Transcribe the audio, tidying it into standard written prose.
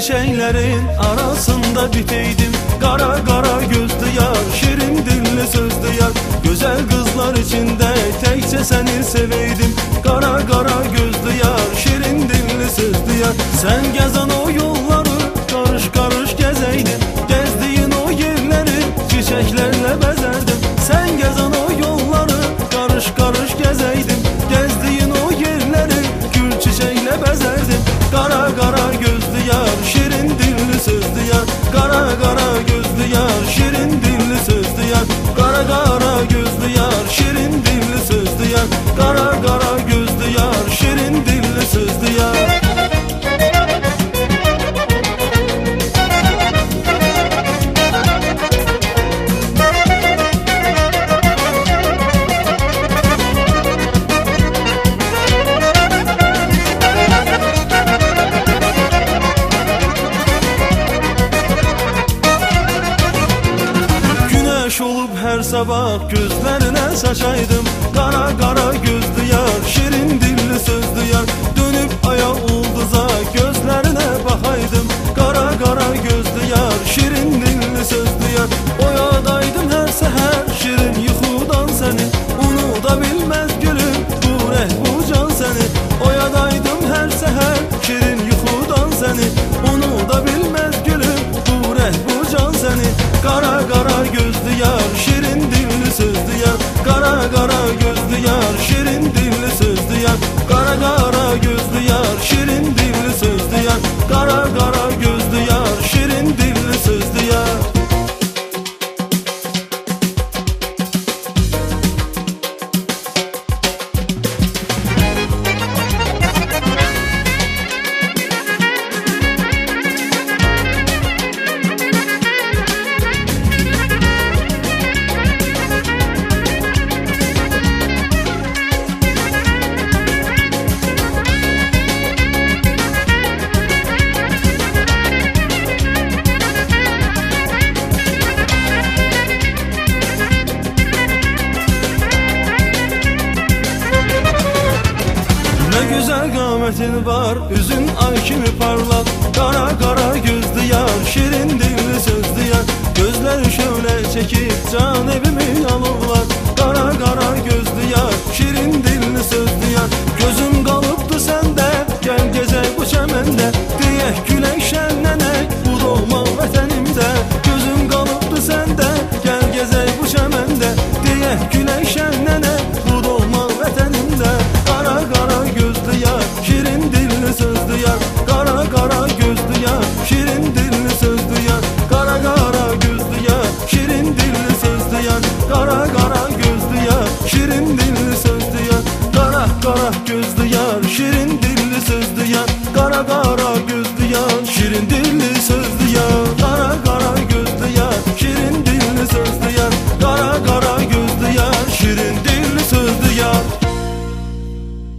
çiçeklerin arasında biteydim. Kara kara gözlü yar, şirin dilli sözlü yar. Güzel kızlar içinde tekçe seni seveydim. Kara kara gözlü yar, şirin dilli sözlü yar. Sen gezen o yolları karış karış gezeydin. Gezdiğin o yerleri çiçeklerle bezerdim. Sen gezen o yolları karış karış gezeydin. Gezdiğin o yerleri gül çiçeğiyle bezerdim. Kara kara gözlü yar, şirin dilli sözlü yar. Kara kara gözlü yar, şirin dilli sözlü yar. Kara kara gözlü yar, şirin dilli sözlü yar. Kara kara gözlü yar, şirin dilli sözlü yar. Olup her sabah gözlerine saçaydım. Kara kara gözlü yar, şirin dilli sözlü yar. Dönüp aya ulduza gözlerine bakaydım. Kara kara gözlü yar, şirin dilli sözlü yar. Oyadaydım her seher şirin yuxudan seni. Unuda bilmez gülüm bu reh bu can seni. Oyadaydım her seher şirin yuxudan seni. Unuda bilmez gülüm bu reh bu can seni. Kara kara gözlü yar, şirin dilli sözlü yar. Kara kara gözlü yar, şirin dilli sözlü yar. Kara kara gözlü yar, şirin dilli sözlü yar. Kara kara gözlü yar, şirin dilli sözlü yar. Ne güzel kâmetin var, üzün ay kimi parlak. Kara kara gözlü yar, şirin dilli sözlü yar. Gözleri şöyle çekip can evimi alırlar. Kara kara gözlü yar, şirin dilli sözlü yar. Gözüm kalıptı sende, gel gezek bu çemende. Diyek gülek şenlenek bu doğma vatanimde. Gözüm kalıptı sende, gel gezek bu çemende. Diyek gülek şenlenek bu doğma vatanimde. Kara kara gözlü yar, şirin dilli sözlü yar. Kara kara gözlü yar, şirin dilli sözlü yar. Kara kara gözlü yar, şirin dilli sözlü yar. Kara kara gözlü yar, şirin dilli sözlü yar. Kara kara gözlü yar, şirin dilli sözlü yar. Kara kara gözlü yar, şirin dilli sözlü yar. Kara kara gözlü yar, şirin dilli sözlü yar. Kara kara gözlü yar, şirin dilli